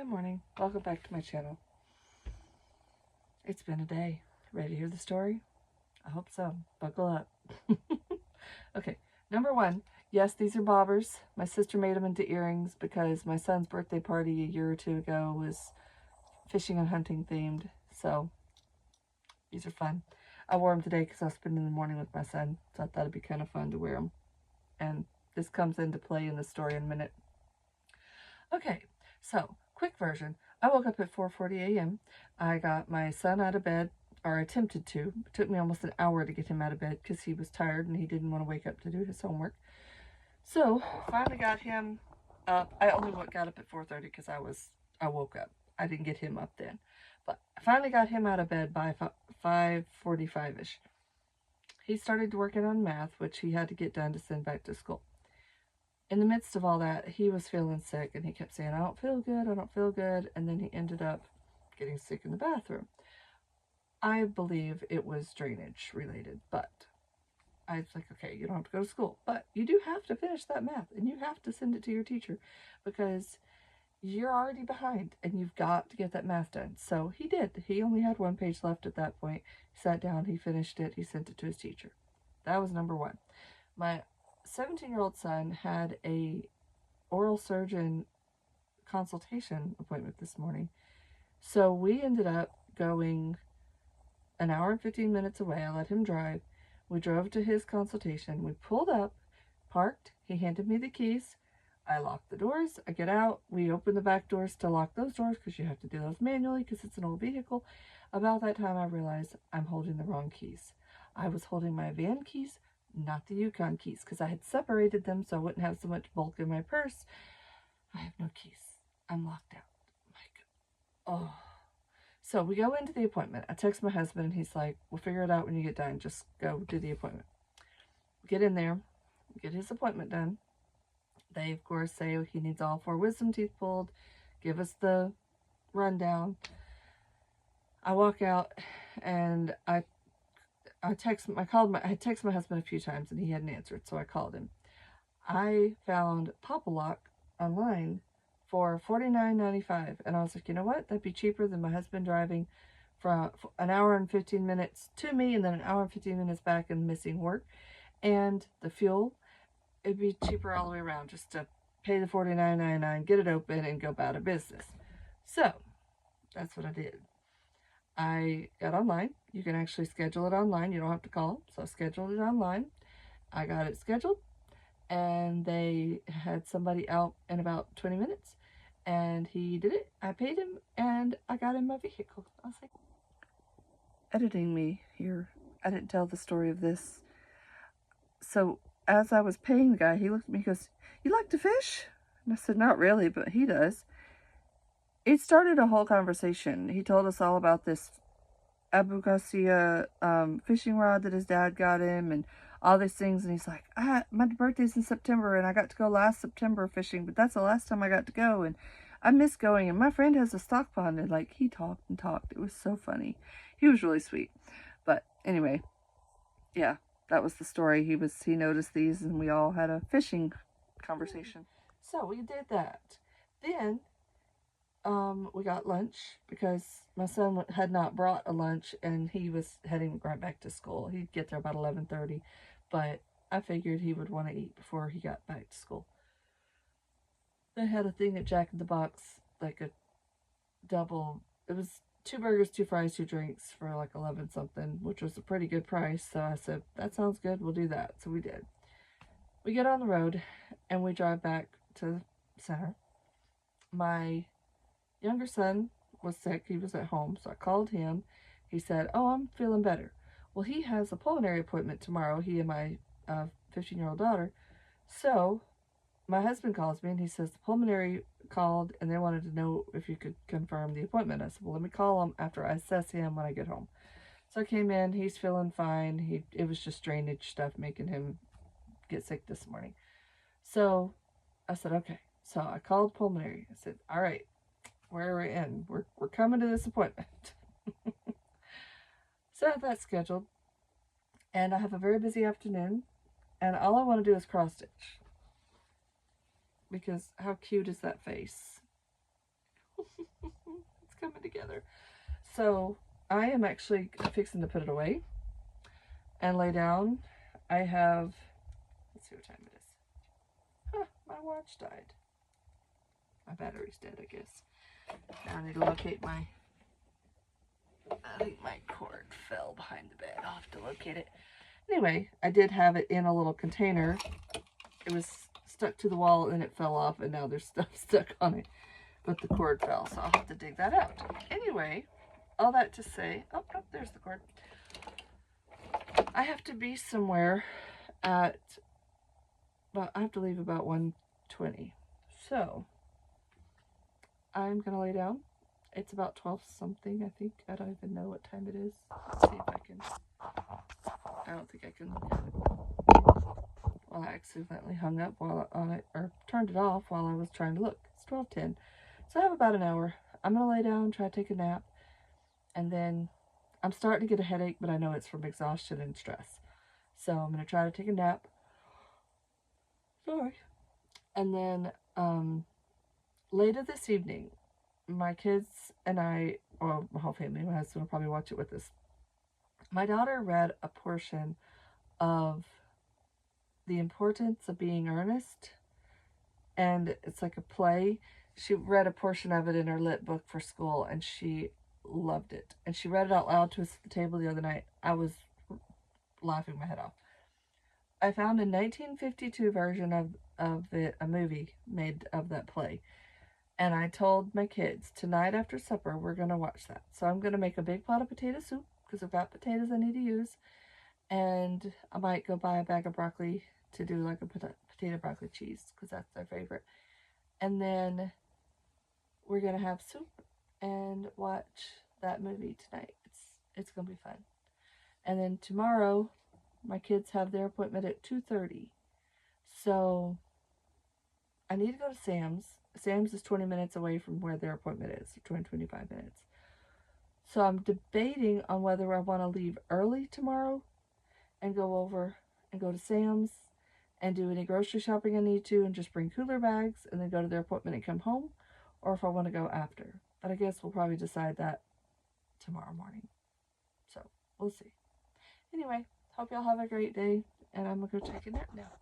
Good morning. Welcome back to my channel. It's been a day. Ready to hear the story? I hope so. Buckle up. Okay, number one. Yes, these are bobbers. My sister made them into earrings because my son's birthday party a year or two ago was fishing and hunting themed. So these are fun. I wore them today because I was spending the morning with my son. So I thought it'd be kind of fun to wear them. And this comes into play in the story in a minute. Okay, so quick version. I woke up at 4:40 a.m. I got my son out of bed, or attempted to. It took me almost an hour to get him out of bed because he was tired and he didn't want to wake up to do his homework. So finally got him up. I only got up at 4:30 because I woke up. I didn't get him up then, but I finally got him out of bed by 5:45ish. He started working on math, which he had to get done to send back to school. In the midst of all that, he was feeling sick and he kept saying, I don't feel good, I don't feel good. And then he ended up getting sick in the bathroom. I believe it was drainage related, but I was like, okay, you don't have to go to school, but you do have to finish that math and you have to send it to your teacher because you're already behind and you've got to get that math done. So he did. He only had one page left at that point. He sat down, he finished it, he sent it to his teacher. That was number one. My 17-year-old son had a oral surgeon consultation appointment this morning. So we ended up going an hour and 15 minutes away. I let him drive. We drove to his consultation. We pulled up, parked. He handed me the keys. I locked the doors. I get out. We open the back doors to lock those doors because you have to do those manually because it's an old vehicle. About that time, I realized I'm holding the wrong keys. I was holding my van keys, not the Yukon keys, because I had separated them so I wouldn't have so much bulk in my purse. I have no keys. I'm locked out. Oh. So we go into the appointment. I text my husband and he's like, we'll figure it out when you get done. Just go do the appointment. Get in there, get his appointment done. They, of course, say he needs all 4 wisdom teeth pulled, give us the rundown. I walk out and I text my husband a few times and he hadn't answered, so I called him. I found Pop-A-Lock online for $49.95, and I was like, you know what? That'd be cheaper than my husband driving from an hour and 15 minutes to me, and then an hour and 15 minutes back and missing work, and the fuel. It'd be cheaper all the way around just to pay the $49.99, get it open, and go about a business. So that's what I did. I got online. You can actually schedule it online. You don't have to call. So I scheduled it online. I got it scheduled, and they had somebody out in about 20 minutes, and he did it. I paid him, and I got in my vehicle. I was like, editing me here. I didn't tell the story of this. So as I was paying the guy, he looked at me and goes, you like to fish? And I said, not really, but he does. It started a whole conversation. He told us all about this Abu Garcia fishing rod that his dad got him and all these things. And he's like, my birthday's in September and I got to go last September fishing, but that's the last time I got to go. And I miss going. And my friend has a stock pond. And like, he talked and talked. It was so funny. He was really sweet. But anyway, yeah, that was the story. He noticed these and we all had a fishing conversation. So we did that. Then we got lunch because my son had not brought a lunch and he was heading right back to school. He'd get there about 11:30, but I figured he would want to eat before he got back to school. They had a thing at Jack in the Box, like a double. It was 2 burgers, 2 fries, 2 drinks for like 11 something, which was a pretty good price. So I said, that sounds good. We'll do that. So we did. We get on the road and we drive back to the center. My younger son was sick. He was at home, so I called him. He said, oh, I'm feeling better. Well, he has a pulmonary appointment tomorrow, he and my 15-year-old daughter. So my husband calls me and he says the pulmonary called and they wanted to know if you could confirm the appointment. I said, well, let me call him after I assess him when I get home. So I came in. He's feeling fine. It was just drainage stuff making him get sick this morning. So I said, okay. So I called pulmonary. I said, all right, we're in. We're coming to this appointment. So I have that scheduled. And I have a very busy afternoon. And all I want to do is cross stitch. Because how cute is that face? So I am actually fixing to put it away and lay down. I have, let's see what time it is. Huh, my watch died. My battery's dead, I guess. Now I need to locate my, I think my cord fell behind the bed. I'll have to locate it. Anyway, I did have it in a little container. It was stuck to the wall and it fell off, and now there's stuff stuck on it. But the cord fell, so I'll have to dig that out. Anyway, all that to say, oh, there's the cord. I have to be somewhere at, well, I have to leave about 1:20. So, I'm going to lay down. It's about 12 something, I think. I don't even know what time it is. Let's see if I can, I don't think I can look at it. Well, I accidentally hung up while on it, or turned it off while I was trying to look. It's 12:10. So I have about an hour. I'm going to lay down, try to take a nap, and then I'm starting to get a headache, but I know it's from exhaustion and stress. So I'm going to try to take a nap. Sorry. And then later this evening, my kids and I, or my whole family, my husband will probably watch it with us. My daughter read a portion of The Importance of Being Earnest, and it's like a play. She read a portion of it in her lit book for school, and she loved it. And she read it out loud to us at the table the other night. I was laughing my head off. I found a 1952 version of it, a movie made of that play. And I told my kids, tonight after supper, we're going to watch that. So I'm going to make a big pot of potato soup, because I've got potatoes I need to use. And I might go buy a bag of broccoli to do like a potato broccoli cheese, because that's their favorite. And then we're going to have soup and watch that movie tonight. It's going to be fun. And then tomorrow, my kids have their appointment at 2:30. So I need to go to Sam's. Sam's is 20 minutes away from where their appointment is, 25 minutes. So I'm debating on whether I want to leave early tomorrow and go over and go to Sam's and do any grocery shopping I need to and just bring cooler bags and then go to their appointment and come home, or if I want to go after. But I guess we'll probably decide that tomorrow morning. So we'll see. Anyway, hope y'all have a great day, and I'm going to go take a nap now.